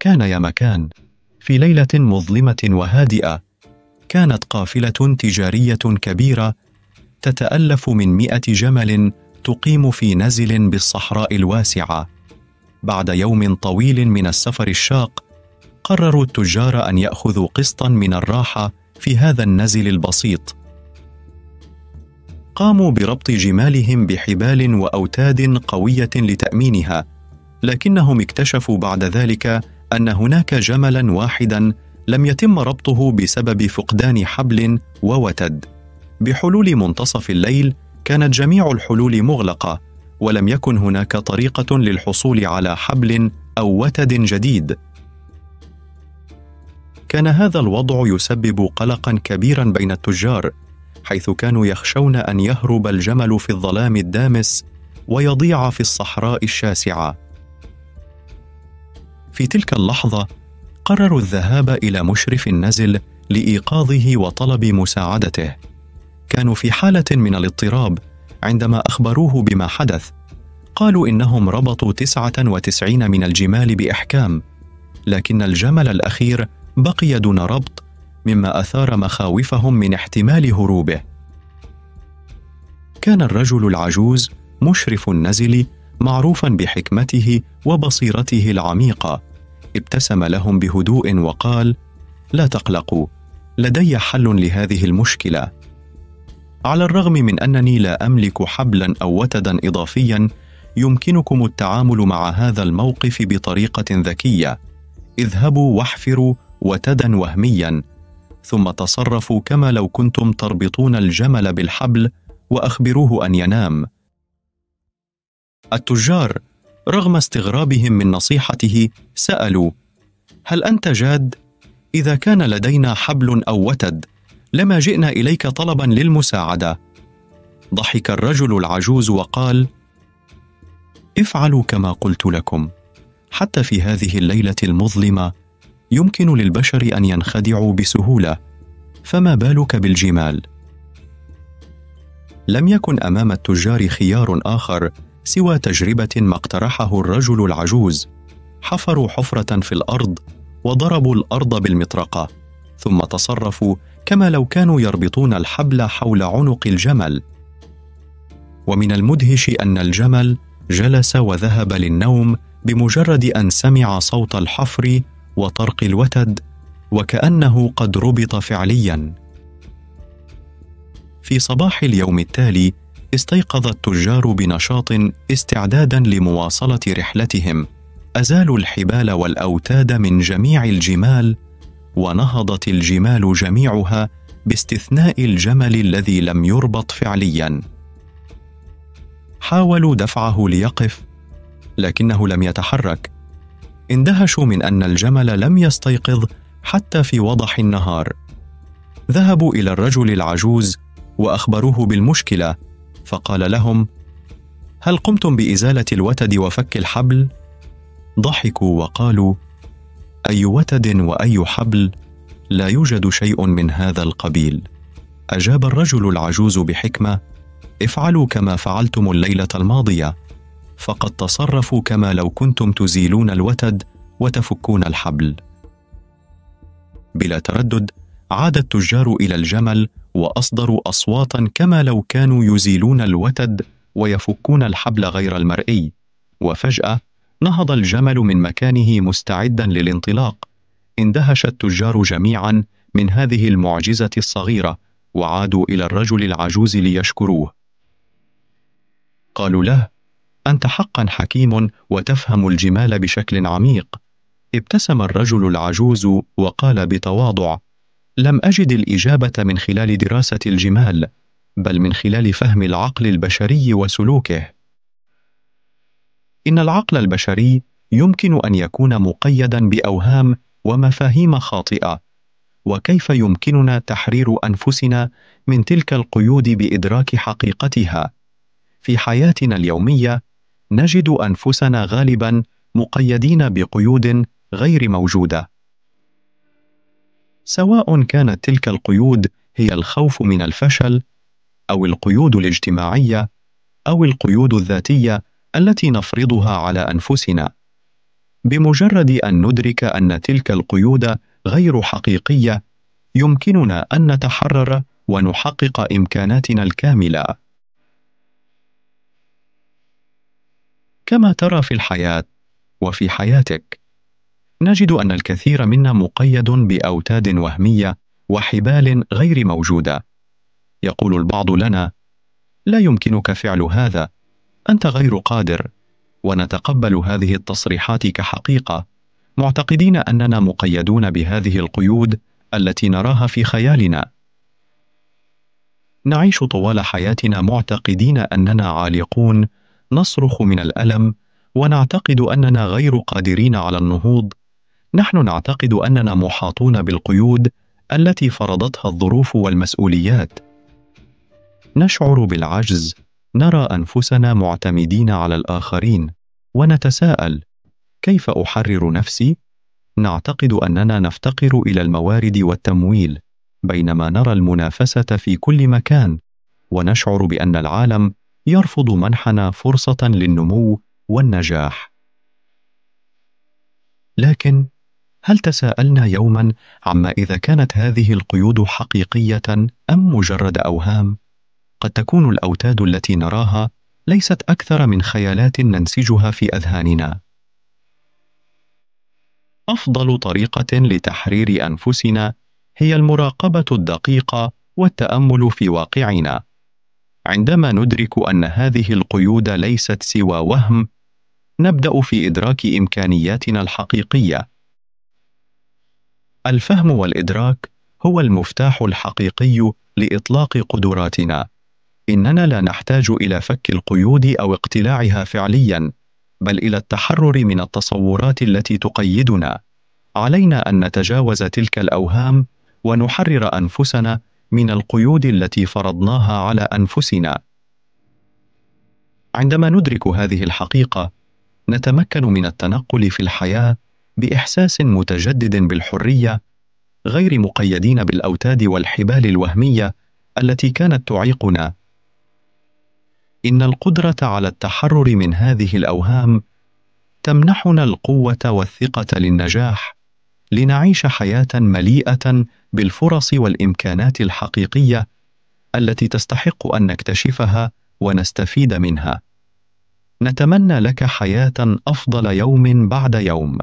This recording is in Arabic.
كان يا مكان، في ليلة مظلمة وهادئة كانت قافلة تجارية كبيرة تتألف من 100 جمل تقيم في نزل بالصحراء الواسعة. بعد يوم طويل من السفر الشاق، قرروا التجار أن يأخذوا قسطا من الراحة في هذا النزل البسيط. قاموا بربط جمالهم بحبال وأوتاد قوية لتأمينها، لكنهم اكتشفوا بعد ذلك أن هناك جملا واحدا لم يتم ربطه بسبب فقدان حبل ووتد. بحلول منتصف الليل كانت جميع الحلول مغلقة، ولم يكن هناك طريقة للحصول على حبل أو وتد جديد. كان هذا الوضع يسبب قلقا كبيرا بين التجار، حيث كانوا يخشون أن يهرب الجمل في الظلام الدامس ويضيع في الصحراء الشاسعة. في تلك اللحظة قرروا الذهاب إلى مشرف النزل لإيقاظه وطلب مساعدته. كانوا في حالة من الاضطراب عندما أخبروه بما حدث. قالوا إنهم ربطوا 99 من الجمال بإحكام، لكن الجمل الأخير بقي دون ربط، مما أثار مخاوفهم من احتمال هروبه. كان الرجل العجوز مشرف النزل معروفا بحكمته وبصيرته العميقة. ابتسم لهم بهدوء وقال: لا تقلقوا، لدي حل لهذه المشكلة. على الرغم من أنني لا أملك حبلا أو وتدا إضافيا، يمكنكم التعامل مع هذا الموقف بطريقة ذكية. اذهبوا واحفروا وتدا وهميا، ثم تصرفوا كما لو كنتم تربطون الجمل بالحبل وأخبروه أن ينام. التجار رغم استغرابهم من نصيحته سألوا: هل أنت جاد؟ إذا كان لدينا حبل أو وتد لما جئنا إليك طلبا للمساعدة. ضحك الرجل العجوز وقال: افعلوا كما قلت لكم. حتى في هذه الليلة المظلمة يمكن للبشر أن ينخدعوا بسهولة، فما بالك بالجمال؟ لم يكن أمام التجار خيار آخر سوى تجربة ما اقترحه الرجل العجوز. حفروا حفرة في الأرض وضربوا الأرض بالمطرقة، ثم تصرفوا كما لو كانوا يربطون الحبل حول عنق الجمل. ومن المدهش أن الجمل جلس وذهب للنوم بمجرد أن سمع صوت الحفر وطرق الوتد، وكأنه قد ربط فعليا. في صباح اليوم التالي استيقظ التجار بنشاط استعدادا لمواصلة رحلتهم. أزالوا الحبال والأوتاد من جميع الجمال، ونهضت الجمال جميعها باستثناء الجمل الذي لم يربط فعليا. حاولوا دفعه ليقف، لكنه لم يتحرك. اندهشوا من أن الجمل لم يستيقظ حتى في وضح النهار. ذهبوا إلى الرجل العجوز وأخبروه بالمشكلة، فقال لهم: هل قمتم بإزالة الوتد وفك الحبل؟ ضحكوا وقالوا: أي وتد وأي حبل؟ لا يوجد شيء من هذا القبيل. أجاب الرجل العجوز بحكمة: افعلوا كما فعلتم الليلة الماضية، فقد تصرفوا كما لو كنتم تزيلون الوتد وتفكون الحبل. بلا تردد عاد التجار إلى الجمل وأصدروا أصواتا كما لو كانوا يزيلون الوتد ويفكون الحبل غير المرئي. وفجأة نهض الجمل من مكانه مستعدا للانطلاق. اندهش التجار جميعا من هذه المعجزة الصغيرة، وعادوا إلى الرجل العجوز ليشكروه. قالوا له: أنت حقا حكيم وتفهم الجمال بشكل عميق. ابتسم الرجل العجوز وقال بتواضع: لم أجد الإجابة من خلال دراسة الجمال، بل من خلال فهم العقل البشري وسلوكه. إن العقل البشري يمكن أن يكون مقيدا بأوهام ومفاهيم خاطئة، وكيف يمكننا تحرير أنفسنا من تلك القيود بإدراك حقيقتها؟ في حياتنا اليومية نجد أنفسنا غالبا مقيدين بقيود غير موجودة، سواء كانت تلك القيود هي الخوف من الفشل، أو القيود الاجتماعية، أو القيود الذاتية التي نفرضها على أنفسنا. بمجرد أن ندرك أن تلك القيود غير حقيقية، يمكننا أن نتحرر ونحقق إمكاناتنا الكاملة. كما ترى في الحياة وفي حياتك، نجد أن الكثير منا مقيد بأوتاد وهمية وحبال غير موجودة. يقول البعض لنا: لا يمكنك فعل هذا، أنت غير قادر، ونتقبل هذه التصريحات كحقيقة، معتقدين أننا مقيدون بهذه القيود التي نراها في خيالنا. نعيش طوال حياتنا معتقدين أننا عالقون، نصرخ من الألم، ونعتقد أننا غير قادرين على النهوض. نحن نعتقد أننا محاطون بالقيود التي فرضتها الظروف والمسؤوليات. نشعر بالعجز، نرى أنفسنا معتمدين على الآخرين، ونتساءل: كيف أحرر نفسي؟ نعتقد أننا نفتقر إلى الموارد والتمويل، بينما نرى المنافسة في كل مكان، ونشعر بأن العالم يرفض منحنا فرصة للنمو والنجاح. لكن هل تساءلنا يوماً عما إذا كانت هذه القيود حقيقية أم مجرد أوهام؟ قد تكون الأوتاد التي نراها ليست أكثر من خيالات ننسجها في أذهاننا. أفضل طريقة لتحرير أنفسنا هي المراقبة الدقيقة والتأمل في واقعنا. عندما ندرك أن هذه القيود ليست سوى وهم، نبدأ في إدراك إمكانياتنا الحقيقية. الفهم والإدراك هو المفتاح الحقيقي لإطلاق قدراتنا. إننا لا نحتاج إلى فك القيود أو اقتلاعها فعلياً، بل إلى التحرر من التصورات التي تقيدنا. علينا أن نتجاوز تلك الأوهام ونحرر أنفسنا من القيود التي فرضناها على أنفسنا. عندما ندرك هذه الحقيقة، نتمكن من التنقل في الحياة بإحساس متجدد بالحرية، غير مقيدين بالأوتاد والحبال الوهمية التي كانت تعيقنا. إن القدرة على التحرر من هذه الأوهام تمنحنا القوة والثقة للنجاح، لنعيش حياة مليئة بالفرص والإمكانات الحقيقية التي تستحق أن نكتشفها ونستفيد منها. نتمنى لك حياة أفضل يوم بعد يوم.